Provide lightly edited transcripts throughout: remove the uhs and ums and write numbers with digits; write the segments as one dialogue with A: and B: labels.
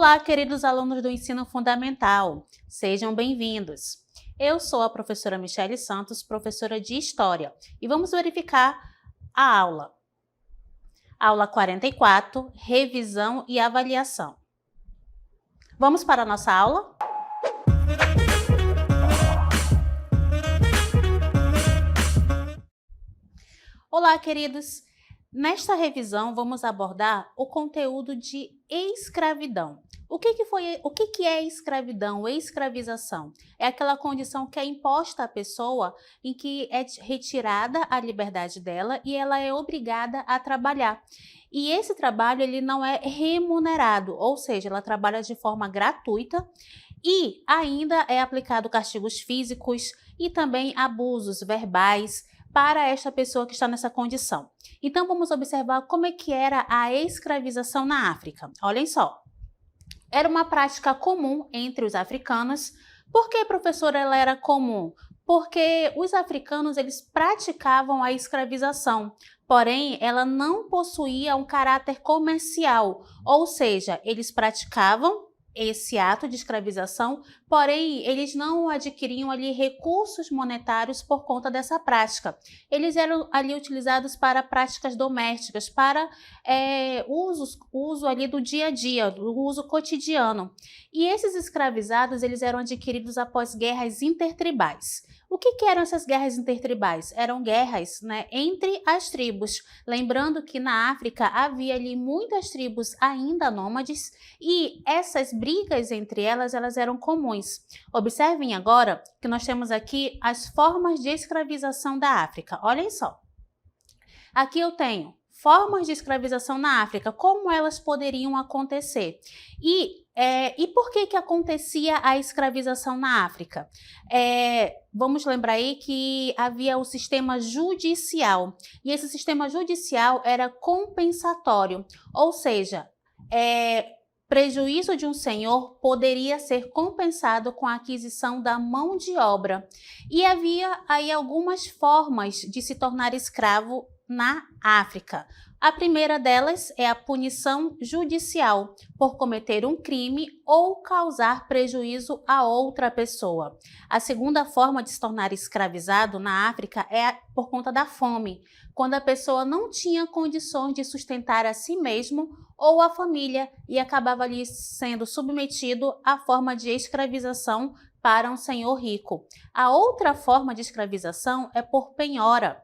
A: Olá, queridos alunos do ensino fundamental, sejam bem-vindos. Eu sou a professora Michele Santos, professora de História, e vamos verificar a aula. Aula 44, revisão e avaliação. Vamos para a nossa aula? Olá, queridos! Nesta revisão, vamos abordar o conteúdo de escravidão. O que é escravidão ou escravização? É aquela condição que é imposta à pessoa em que é retirada a liberdade dela e ela é obrigada a trabalhar. E esse trabalho ele não é remunerado, ou seja, ela trabalha de forma gratuita e ainda é aplicado castigos físicos e também abusos verbais para esta pessoa que está nessa condição. Então, vamos observar como é que era a escravização na África. Olhem só. Era uma prática comum entre os africanos. Por que, professora, ela era comum? Porque os africanos eles praticavam a escravização, porém ela não possuía um caráter comercial, ou seja, eles praticavam esse ato de escravização, porém eles não adquiriam ali recursos monetários por conta dessa prática. Eles eram ali utilizados para práticas domésticas, para uso ali do dia a dia, do uso cotidiano. E esses escravizados eles eram adquiridos após guerras intertribais. O que eram essas guerras intertribais? Eram guerras, entre as tribos. Lembrando que na África havia ali muitas tribos ainda nômades e essas brigas entre elas eram comuns. Observem agora que nós temos aqui as formas de escravização da África. Olhem só. Aqui eu tenho formas de escravização na África, como elas poderiam acontecer. E por que acontecia a escravização na África? Vamos lembrar aí que havia o sistema judicial, e esse sistema judicial era compensatório, ou seja, prejuízo de um senhor poderia ser compensado com a aquisição da mão de obra. E havia aí algumas formas de se tornar escravo na África. A primeira delas é a punição judicial por cometer um crime ou causar prejuízo a outra pessoa. A segunda forma de se tornar escravizado na África é por conta da fome, quando a pessoa não tinha condições de sustentar a si mesmo ou a família e acabava ali sendo submetido à forma de escravização para um senhor rico. A outra forma de escravização é por penhora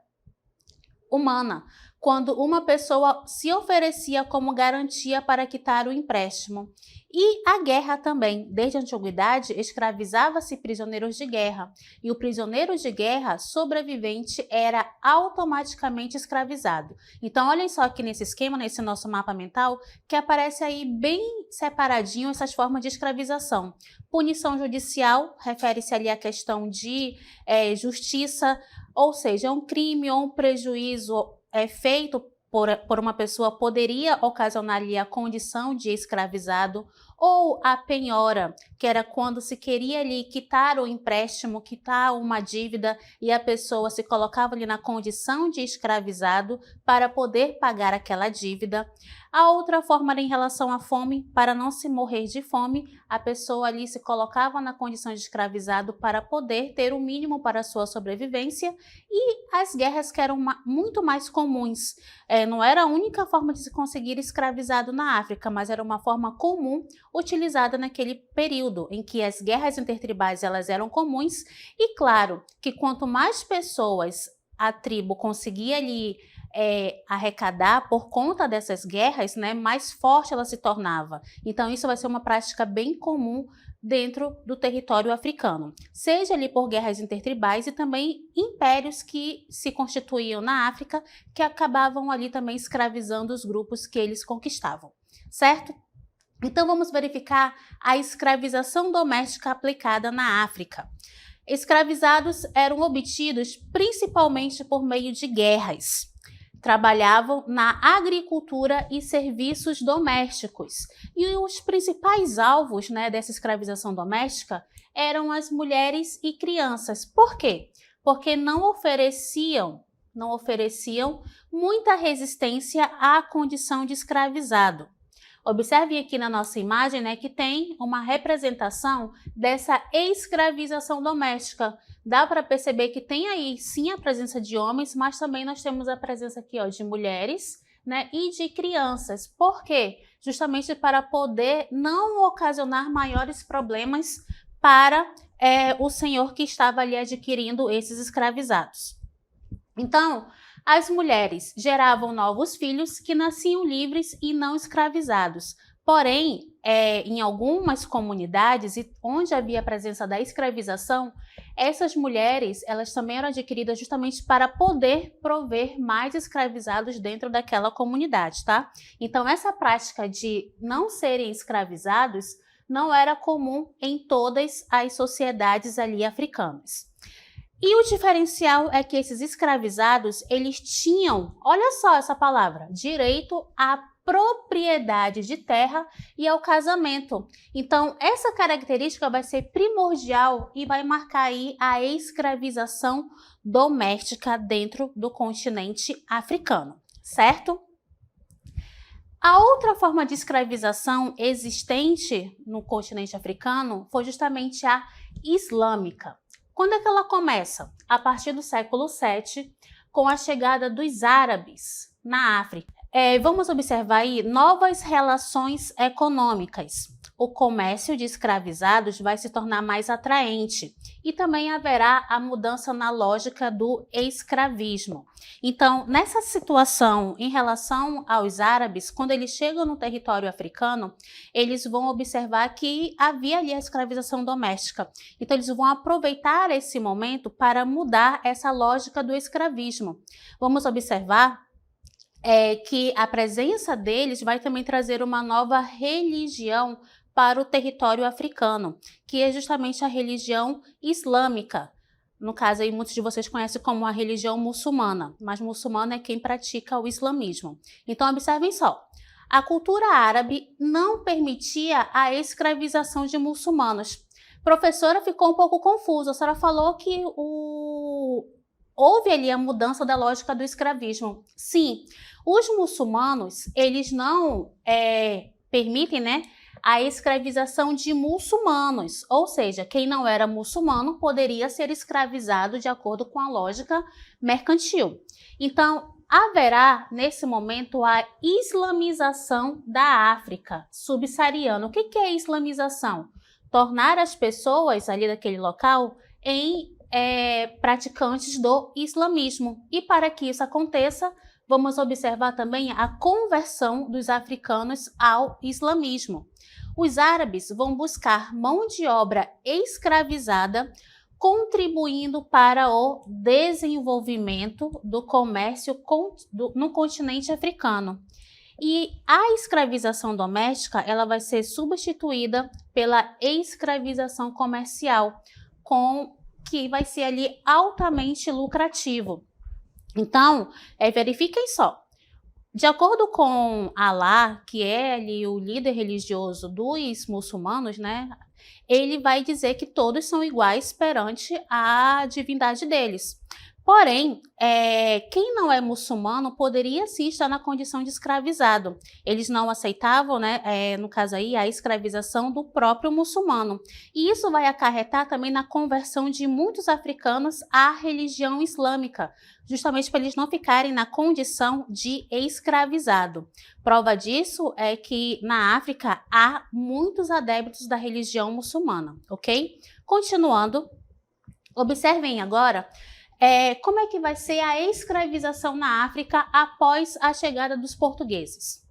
A: humana, quando uma pessoa se oferecia como garantia para quitar o empréstimo. E a guerra também, desde a antiguidade, escravizava-se prisioneiros de guerra, e o prisioneiro de guerra sobrevivente era automaticamente escravizado. Então, olhem só aqui nesse esquema, nesse nosso mapa mental, que aparece aí bem separadinho essas formas de escravização. Punição judicial, refere-se ali à questão de justiça, ou seja, um crime ou um prejuízo feito por uma pessoa poderia ocasionar ali a condição de escravizado, ou a penhora, que era quando se queria ali quitar o empréstimo, quitar uma dívida e a pessoa se colocava ali na condição de escravizado para poder pagar aquela dívida. A outra forma era em relação à fome, para não se morrer de fome, a pessoa ali se colocava na condição de escravizado para poder ter o mínimo para a sua sobrevivência, e as guerras que eram muito mais comuns. Não era a única forma de se conseguir escravizado na África, mas era uma forma comum utilizada naquele período em que as guerras intertribais elas eram comuns, e claro que quanto mais pessoas a tribo conseguia ali arrecadar por conta dessas guerras, mais forte ela se tornava. Então isso vai ser uma prática bem comum dentro do território africano, seja ali por guerras intertribais e também impérios que se constituíam na África, que acabavam ali também escravizando os grupos que eles conquistavam, certo? Então vamos verificar a escravização doméstica aplicada na África. Escravizados eram obtidos principalmente por meio de guerras. Trabalhavam na agricultura e serviços domésticos. E os principais alvos dessa escravização doméstica eram as mulheres e crianças. Por quê? Porque não ofereciam muita resistência à condição de escravizado. Observem aqui na nossa imagem, né, que tem uma representação dessa escravização doméstica. Dá para perceber que tem aí sim a presença de homens, mas também nós temos a presença aqui, ó, de mulheres, né, e de crianças. Por quê? Justamente para poder não ocasionar maiores problemas para o senhor que estava ali adquirindo esses escravizados. Então, as mulheres geravam novos filhos que nasciam livres e não escravizados. Porém, em algumas comunidades onde havia a presença da escravização, essas mulheres elas também eram adquiridas justamente para poder prover mais escravizados dentro daquela comunidade, tá? Então, essa prática de não serem escravizados não era comum em todas as sociedades ali africanas. E o diferencial é que esses escravizados, eles tinham, olha só essa palavra, direito à propriedade de terra e ao casamento. Então, essa característica vai ser primordial e vai marcar aí a escravização doméstica dentro do continente africano, certo? A outra forma de escravização existente no continente africano foi justamente a islâmica. Quando é que ela começa? A partir do século VII, com a chegada dos árabes na África. Vamos observar aí novas relações econômicas. O comércio de escravizados vai se tornar mais atraente e também haverá a mudança na lógica do escravismo. Então, nessa situação em relação aos árabes, quando eles chegam no território africano, eles vão observar que havia ali a escravização doméstica. Então, eles vão aproveitar esse momento para mudar essa lógica do escravismo. Vamos observar que a presença deles vai também trazer uma nova religião para o território africano, que é justamente a religião islâmica. No caso aí, muitos de vocês conhecem como a religião muçulmana, mas muçulmana é quem pratica o islamismo. Então, observem só, a cultura árabe não permitia a escravização de muçulmanos. Professora, ficou um pouco confusa, a senhora falou que houve ali a mudança da lógica do escravismo. Sim, os muçulmanos, eles não permitem, né, a escravização de muçulmanos, ou seja, quem não era muçulmano poderia ser escravizado de acordo com a lógica mercantil. Então, haverá nesse momento a islamização da África subsaariana. O que é islamização? Tornar as pessoas ali daquele local em praticantes do islamismo. E para que isso aconteça, vamos observar também a conversão dos africanos ao islamismo. Os árabes vão buscar mão de obra escravizada, contribuindo para o desenvolvimento do comércio no continente africano. E a escravização doméstica ela vai ser substituída pela escravização comercial, que vai ser ali altamente lucrativo. Então, verifiquem só. De acordo com Alá, que é ali o líder religioso dos muçulmanos, né? Ele vai dizer que todos são iguais perante a divindade deles. Porém, quem não é muçulmano poderia sim estar na condição de escravizado. Eles não aceitavam, né, no caso aí, a escravização do próprio muçulmano. E isso vai acarretar também na conversão de muitos africanos à religião islâmica, justamente para eles não ficarem na condição de escravizado. Prova disso é que na África há muitos adeptos da religião muçulmana, ok? Continuando, observem agora como é que vai ser a escravização na África após a chegada dos portugueses.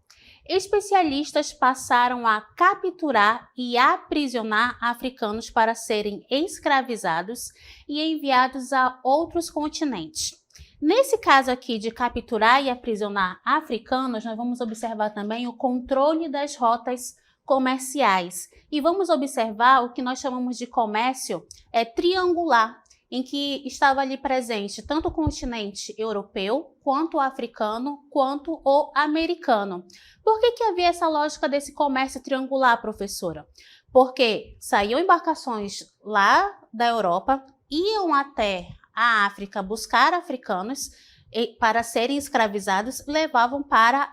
A: Especialistas passaram a capturar e aprisionar africanos para serem escravizados e enviados a outros continentes. Nesse caso aqui de capturar e aprisionar africanos, nós vamos observar também o controle das rotas comerciais. E vamos observar o que nós chamamos de comércio triangular, em que estava ali presente tanto o continente europeu, quanto o africano, quanto o americano. Por que havia essa lógica desse comércio triangular, professora? Porque saíam embarcações lá da Europa, iam até a África buscar africanos para serem escravizados, levavam para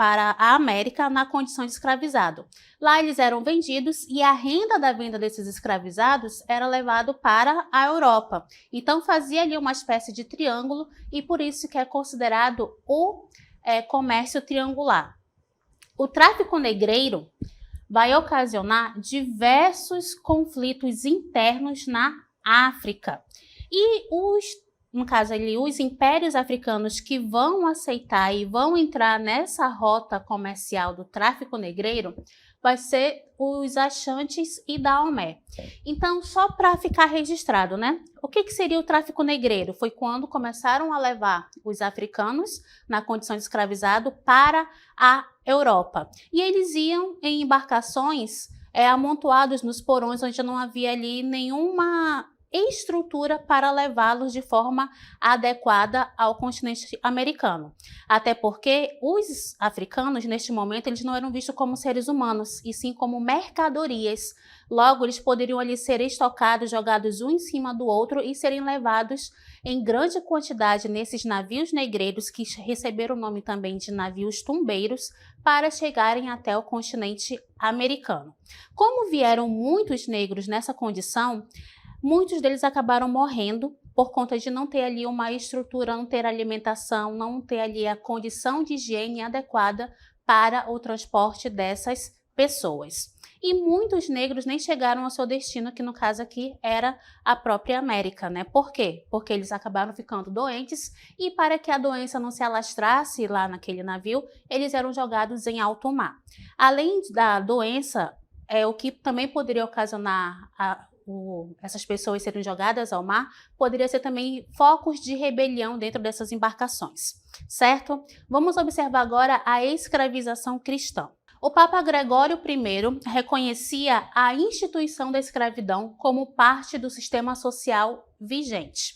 A: para a América na condição de escravizado. Lá eles eram vendidos e a renda da venda desses escravizados era levado para a Europa. Então fazia ali uma espécie de triângulo e por isso que é considerado o comércio triangular. O tráfico negreiro vai ocasionar diversos conflitos internos na África. E no caso ali, os impérios africanos que vão aceitar e vão entrar nessa rota comercial do tráfico negreiro vai ser os Achantes e Daomé. Então, só para ficar registrado, né? O que seria o tráfico negreiro? Foi quando começaram a levar os africanos na condição de escravizado para a Europa. E eles iam em embarcações amontoados nos porões onde não havia ali nenhuma estrutura para levá-los de forma adequada ao continente americano. Até porque os africanos, neste momento, eles não eram vistos como seres humanos, e sim como mercadorias. Logo, eles poderiam ali ser estocados, jogados um em cima do outro e serem levados em grande quantidade nesses navios negreiros, que receberam o nome também de navios tumbeiros, para chegarem até o continente americano. Como vieram muitos negros nessa condição, muitos deles acabaram morrendo por conta de não ter ali uma estrutura, não ter alimentação, não ter ali a condição de higiene adequada para o transporte dessas pessoas. E muitos negros nem chegaram ao seu destino, que no caso aqui era a própria América, né? Por quê? Porque eles acabaram ficando doentes e para que a doença não se alastrasse lá naquele navio, eles eram jogados em alto mar. Além da doença, o que também poderia ocasionar essas pessoas serem jogadas ao mar, poderia ser também focos de rebelião dentro dessas embarcações, certo? Vamos observar agora a escravização cristã. O Papa Gregório I reconhecia a instituição da escravidão como parte do sistema social vigente.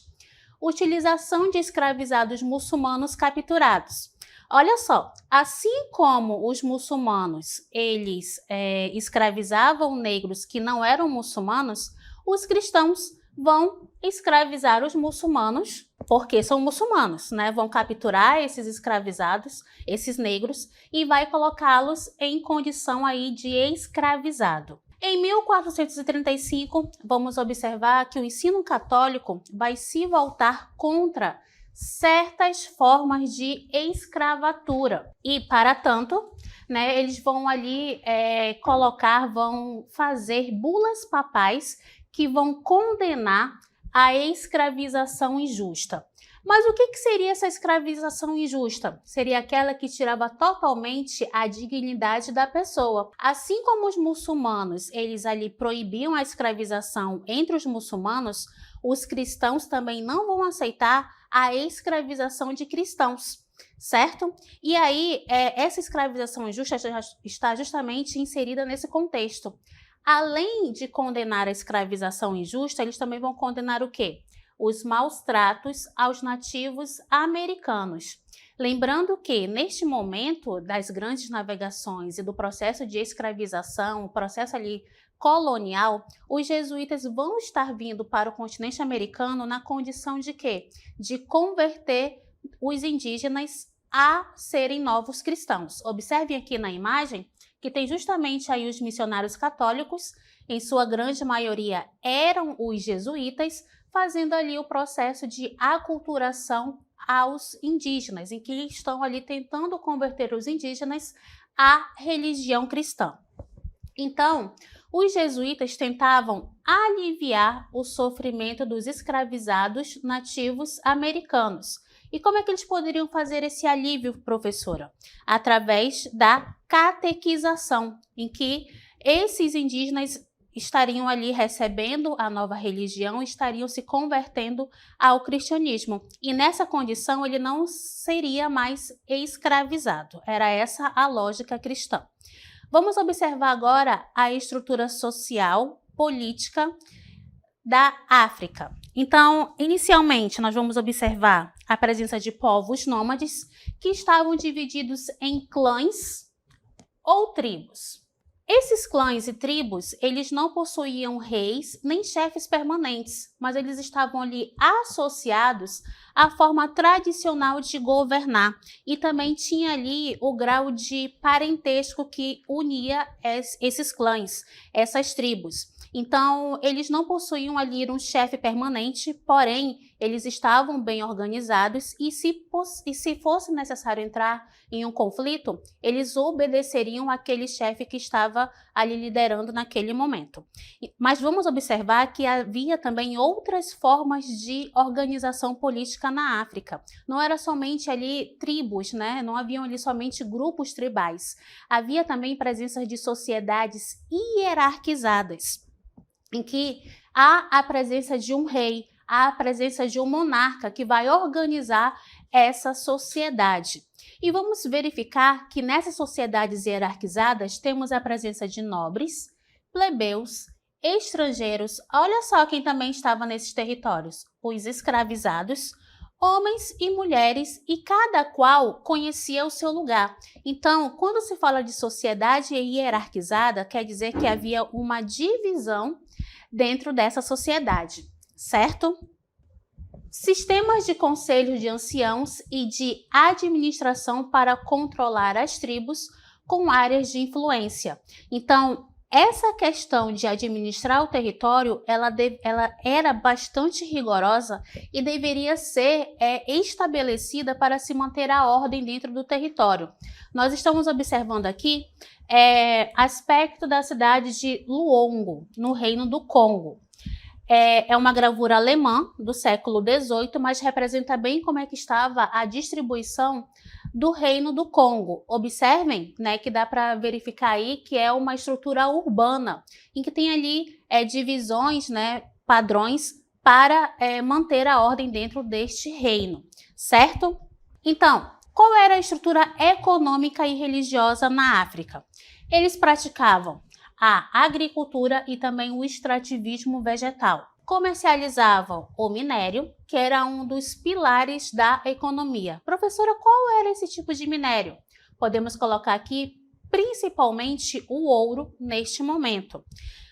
A: Utilização de escravizados muçulmanos capturados. Olha só, assim como os muçulmanos, eles escravizavam negros que não eram muçulmanos, os cristãos vão escravizar os muçulmanos, porque são muçulmanos, né? Vão capturar esses escravizados, esses negros, e vai colocá-los em condição aí de escravizado. Em 1435, vamos observar que o ensino católico vai se voltar contra certas formas de escravatura. E, para tanto, né, eles vão ali vão fazer bulas papais que vão condenar a escravização injusta. Mas o que seria essa escravização injusta? Seria aquela que tirava totalmente a dignidade da pessoa. Assim como os muçulmanos, eles ali proibiam a escravização entre os muçulmanos, os cristãos também não vão aceitar a escravização de cristãos, certo? E aí, essa escravização injusta está justamente inserida nesse contexto. Além de condenar a escravização injusta, eles também vão condenar o quê? Os maus tratos aos nativos americanos. Lembrando que, neste momento das grandes navegações e do processo de escravização, o processo ali colonial, os jesuítas vão estar vindo para o continente americano na condição de quê? De converter os indígenas a serem novos cristãos. Observem aqui na imagem que tem justamente aí os missionários católicos, em sua grande maioria eram os jesuítas, fazendo ali o processo de aculturação aos indígenas, em que estão ali tentando converter os indígenas à religião cristã. Então, os jesuítas tentavam aliviar o sofrimento dos escravizados nativos americanos. E como é que eles poderiam fazer esse alívio, professora? Através da catequização, em que esses indígenas estariam ali recebendo a nova religião, estariam se convertendo ao cristianismo. E nessa condição ele não seria mais escravizado. Era essa a lógica cristã. Vamos observar agora a estrutura social, política da África. Então, inicialmente, nós vamos observar a presença de povos nômades que estavam divididos em clãs ou tribos. Esses clãs e tribos, eles não possuíam reis nem chefes permanentes, mas eles estavam ali associados a forma tradicional de governar e também tinha ali o grau de parentesco que unia esses clãs, essas tribos. Então, eles não possuíam ali um chefe permanente, porém, eles estavam bem organizados e se fosse necessário entrar em um conflito, eles obedeceriam aquele chefe que estava ali liderando naquele momento. Mas vamos observar que havia também outras formas de organização política na África. Não era somente ali tribos, né? Não haviam ali somente grupos tribais. Havia também presença de sociedades hierarquizadas, em que há a presença de um rei, há a presença de um monarca que vai organizar essa sociedade. E vamos verificar que nessas sociedades hierarquizadas temos a presença de nobres, plebeus, estrangeiros, olha só quem também estava nesses territórios, os escravizados, homens e mulheres, e cada qual conhecia o seu lugar. Então, quando se fala de sociedade hierarquizada, quer dizer que havia uma divisão dentro dessa sociedade, certo? Sistemas de conselhos de anciãos e de administração para controlar as tribos com áreas de influência. Então, essa questão de administrar o território, ela era bastante rigorosa e deveria ser estabelecida para se manter a ordem dentro do território. Nós estamos observando aqui aspecto da cidade de Luongo, no Reino do Congo. É uma gravura alemã do século XVIII, mas representa bem como é que estava a distribuição do Reino do Congo. Observem, né, que dá para verificar aí que é uma estrutura urbana, em que tem ali divisões, né, padrões para manter a ordem dentro deste reino, certo? Então, qual era a estrutura econômica e religiosa na África? Eles praticavam a agricultura e também o extrativismo vegetal. Comercializavam o minério, que era um dos pilares da economia. Professora, qual era esse tipo de minério? Podemos colocar aqui principalmente o ouro neste momento.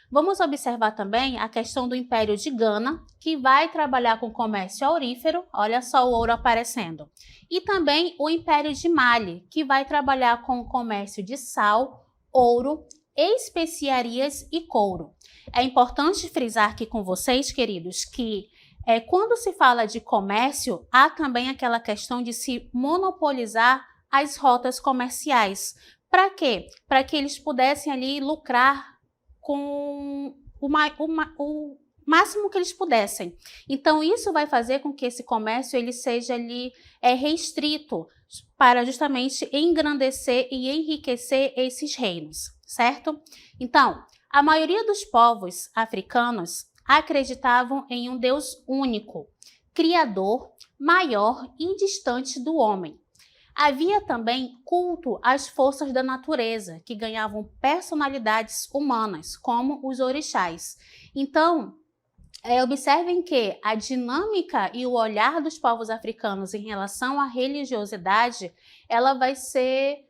A: Vamos observar também a questão do Império de Gana, que vai trabalhar com comércio aurífero, olha só o ouro aparecendo. E também o Império de Mali, que vai trabalhar com o comércio de sal, ouro, especiarias e couro. É importante frisar aqui com vocês, queridos, que quando se fala de comércio, há também aquela questão de se monopolizar as rotas comerciais. Para quê? Para que eles pudessem ali lucrar com o máximo que eles pudessem. Então, isso vai fazer com que esse comércio ele seja ali restrito para justamente engrandecer e enriquecer esses reinos, certo? Então, a maioria dos povos africanos acreditavam em um Deus único, criador, maior e distante do homem. Havia também culto às forças da natureza, que ganhavam personalidades humanas, como os orixás. Então, observem que a dinâmica e o olhar dos povos africanos em relação à religiosidade, ela vai ser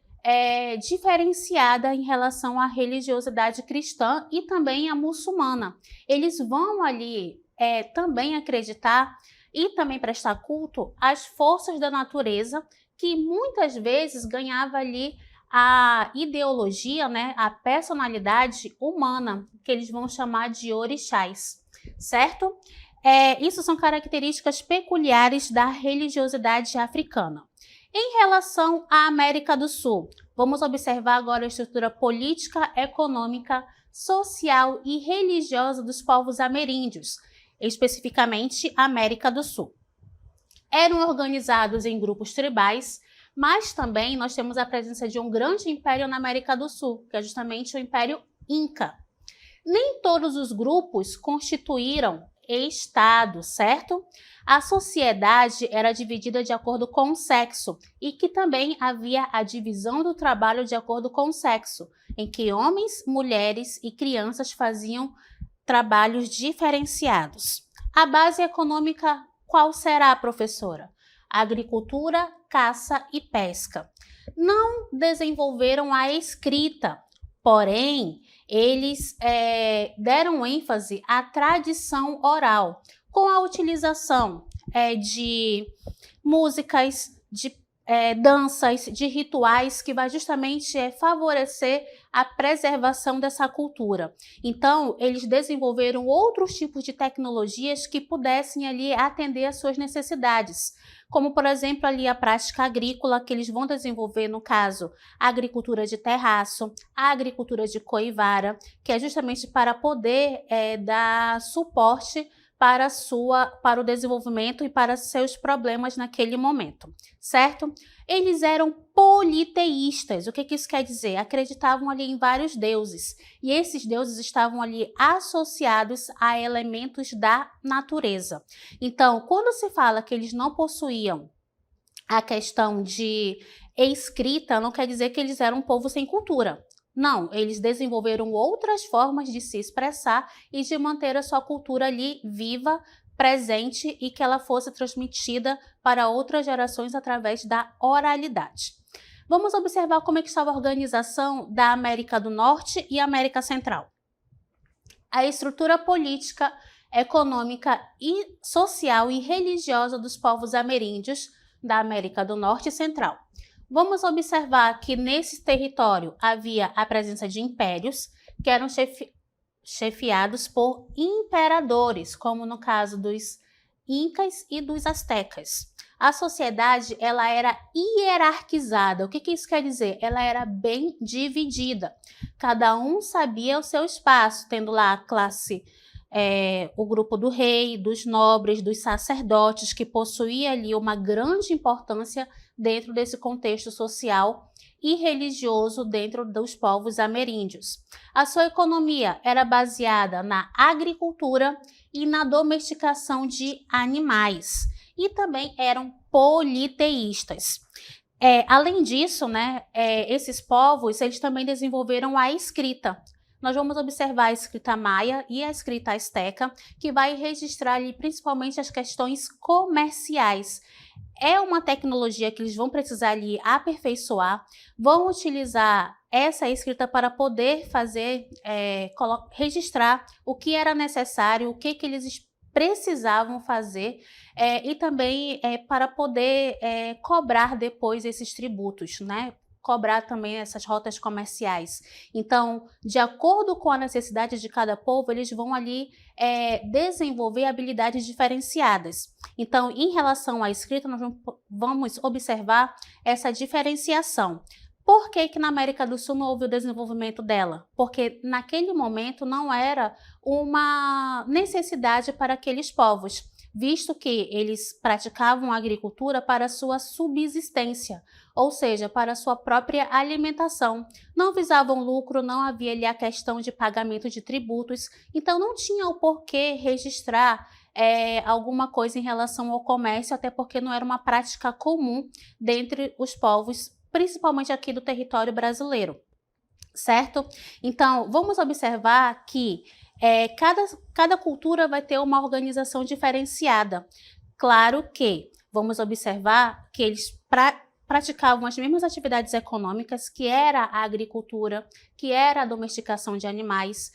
A: diferenciada em relação à religiosidade cristã e também à muçulmana. Eles vão ali também acreditar e também prestar culto às forças da natureza, que muitas vezes ganhava ali a ideologia, né, a personalidade humana, que eles vão chamar de orixás, certo? Isso são características peculiares da religiosidade africana. Em relação à América do Sul, vamos observar agora a estrutura política, econômica, social e religiosa dos povos ameríndios, especificamente América do Sul. Eram organizados em grupos tribais, mas também nós temos a presença de um grande império na América do Sul, que é justamente o Império Inca. Nem todos os grupos constituíram Estado, certo? A sociedade era dividida de acordo com o sexo e que também havia a divisão do trabalho de acordo com o sexo, em que homens, mulheres e crianças faziam trabalhos diferenciados. A base econômica qual será, professora? Agricultura, caça e pesca. Não desenvolveram a escrita, porém, eles deram ênfase à tradição oral, com a utilização de músicas, de danças, de rituais que vai justamente favorecer a preservação dessa cultura. Então, eles desenvolveram outros tipos de tecnologias que pudessem ali atender às suas necessidades, como por exemplo ali a prática agrícola que eles vão desenvolver, no caso, a agricultura de terraço, a agricultura de coivara, que é justamente para poder dar suporte para o desenvolvimento e para seus problemas naquele momento, certo? Eles eram politeístas. O que isso quer dizer? Acreditavam ali em vários deuses, e esses deuses estavam ali associados a elementos da natureza. Então, quando se fala que eles não possuíam a questão de escrita, não quer dizer que eles eram um povo sem cultura. Não, eles desenvolveram outras formas de se expressar e de manter a sua cultura ali viva, presente e que ela fosse transmitida para outras gerações através da oralidade. Vamos observar como é que estava a organização da América do Norte e América Central. A estrutura política, econômica e social e religiosa dos povos ameríndios da América do Norte e Central. Vamos observar que nesse território havia a presença de impérios que eram chefiados por imperadores, como no caso dos incas e dos astecas. A sociedade ela era hierarquizada. O que isso quer dizer? Ela era bem dividida. Cada um sabia o seu espaço, tendo lá a classe, o grupo do rei, dos nobres, dos sacerdotes, que possuía ali uma grande importância dentro desse contexto social e religioso dentro dos povos ameríndios. A sua economia era baseada na agricultura e na domesticação de animais, e também eram politeístas. Além disso, esses povos eles também desenvolveram a escrita. Nós vamos observar a escrita maia e a escrita asteca, que vai registrar ali principalmente as questões comerciais. É uma tecnologia que eles vão precisar ali aperfeiçoar, vão utilizar essa escrita para poder fazer, registrar o que era necessário, o que eles precisavam fazer e também para poder cobrar depois esses tributos, cobrar também essas rotas comerciais. Então, de acordo com a necessidade de cada povo, eles vão ali desenvolver habilidades diferenciadas. Então, em relação à escrita, nós vamos observar essa diferenciação. Por que na América do Sul não houve o desenvolvimento dela? Porque naquele momento não era uma necessidade para aqueles povos, visto que eles praticavam a agricultura para sua subsistência, ou seja, para sua própria alimentação. Não visavam lucro, não havia ali a questão de pagamento de tributos, então não tinha o porquê registrar alguma coisa em relação ao comércio, até porque não era uma prática comum dentre os povos, principalmente aqui do território brasileiro, certo? Então, vamos observar que cada cultura vai ter uma organização diferenciada. Claro que vamos observar que eles praticavam as mesmas atividades econômicas, que era a agricultura, que era a domesticação de animais,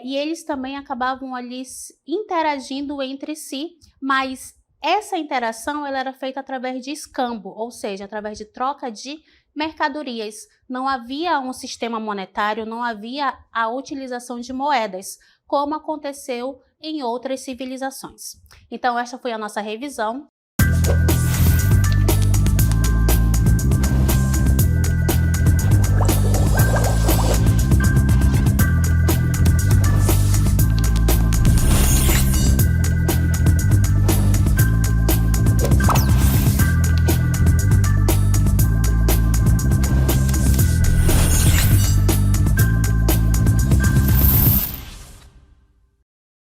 A: e eles também acabavam ali interagindo entre si, mas essa interação ela era feita através de escambo, ou seja, através de troca de mercadorias. Não havia um sistema monetário, não havia a utilização de moedas, como aconteceu em outras civilizações. Então, esta foi a nossa revisão.